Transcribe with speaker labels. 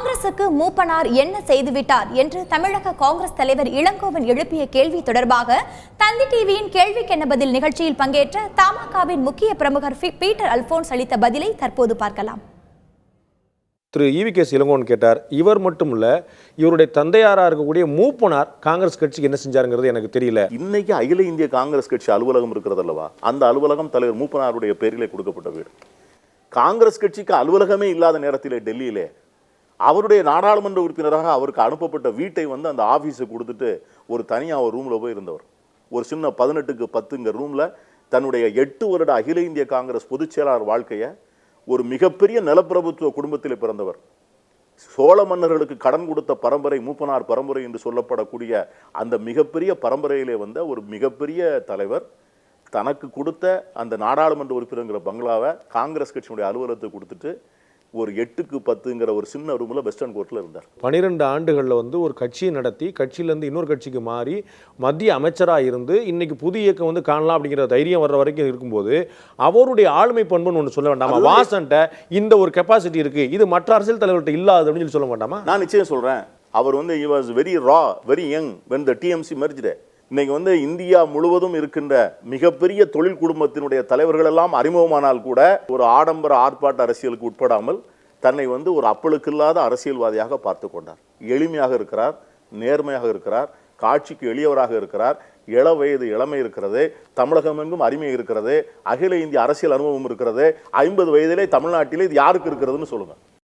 Speaker 1: காங்கிரசுக்கு மூப்பனார் என்ன செய்துவிட்டார் என்று தமிழக காங்கிரஸ் தலைவர் இளங்கோவன் எழுப்பிய கேள்வி தொடர்பாக தந்தி டிவியின் கேள்விக்கென்ன பதில் நிகழ்ச்சியில் பங்கேற்ற தமாகவின் முக்கிய பிரமுகர் பீட்டர் அல்போன்ஸ் அளித்த பதிலை தற்போது பார்க்கலாம்.
Speaker 2: திரு ஈவி.கே. இளங்கோவன் கேட்டார், இவர் மட்டும் இல்ல, இவருடைய தந்தையாராக இருக்கக்கூடிய மூப்பனார் காங்கிரஸ் கட்சிக்கு என்ன செஞ்சாருங்கிறது எனக்கு தெரியல.
Speaker 3: இன்னைக்கு அகில இந்திய காங்கிரஸ் கட்சி அலுவலகம் இருக்கிறது அல்லவா, அந்த அலுவலகம் தலைவர் மூப்பனாருடைய பேரிலே கொடுக்கப்பட்ட வீடு. காங்கிரஸ் கட்சிக்கு அலுவலகமே இல்லாத நேரத்திலே டெல்லியிலே அவருடைய நாடாளுமன்ற உறுப்பினராக அவருக்கு அனுப்பப்பட்ட வீட்டை அந்த ஆபீஸை கொடுத்துட்டு ஒரு தனியாக ஒரு ரூம்ல போய் இருந்தவர். ஒரு சின்ன 18க்கு 10 ரூம்ல தன்னுடைய 8 வருட அகில இந்திய காங்கிரஸ் பொதுச் செயலாளர் வாழ்க்கையை ஒரு மிகப்பெரிய நிலப்பிரபுத்துவ குடும்பத்தில் பிறந்தவர். சோழ மன்னர்களுக்கு கடன் கொடுத்த பரம்பரை மூப்பனார் பரம்பரை என்று சொல்லப்படக்கூடிய அந்த மிகப்பெரிய பரம்பரையிலே வந்த ஒரு மிகப்பெரிய தலைவர் தனக்கு கொடுத்த அந்த நாடாளுமன்ற உறுப்பினர்ங்கிற பங்களாவை காங்கிரஸ் கட்சியினுடைய அலுவலகத்தை கொடுத்துட்டு ஒரு 8க்கு 10 ஒரு சின்ன ரூம்ல வெஸ்டர்ன் கோர்ட்ல இருந்தார்.
Speaker 2: 12 ஆண்டுகளில் ஒரு கட்சியை நடத்தி கட்சியிலேருந்து இன்னொரு கட்சிக்கு மாறி மத்திய அமைச்சராக இருந்து இன்னைக்கு புதிய இயக்கம் காணலாம் அப்படிங்கிற தைரியம் வர்ற வரைக்கும் இருக்கும்போது அவருடைய ஆளுமை பண்புன்னு ஒன்று சொல்ல வேண்டாமா? வாசன்ட்ட இந்த ஒரு கெப்பாசிட்டி இருக்கு, இது மற்ற அரசியல் தலைவர்கிட்ட இல்லாது அப்படின்னு சொல்ல வேண்டாமா?
Speaker 3: நான் நிச்சயம் சொல்றேன். அவர் he was very raw, very young when the TMC merged. இன்னைக்கு இந்தியா முழுவதும் இருக்கின்ற மிகப்பெரிய தொழில் குடும்பத்தினுடைய தலைவர்கள் எல்லாம் அறிமுகமானால் கூட ஒரு ஆடம்பர ஆர்ப்பாட்ட அரசியலுக்கு உட்படாமல் தன்னை ஒரு அப்பளுக்கு இல்லாத அரசியல்வாதியாக பார்த்து கொண்டார். எளிமையாக இருக்கிறார், நேர்மையாக இருக்கிறார், காட்சிக்கு எளியவராக இருக்கிறார், வயது இளமை இருக்கிறது, தமிழகம் எங்கும் அருமை இருக்கிறது, அகில இந்திய அரசியல் அனுபவம் இருக்கிறது, 50 வயதிலே தமிழ்நாட்டிலே இது யாருக்கு இருக்கிறதுன்னு சொல்லுங்க.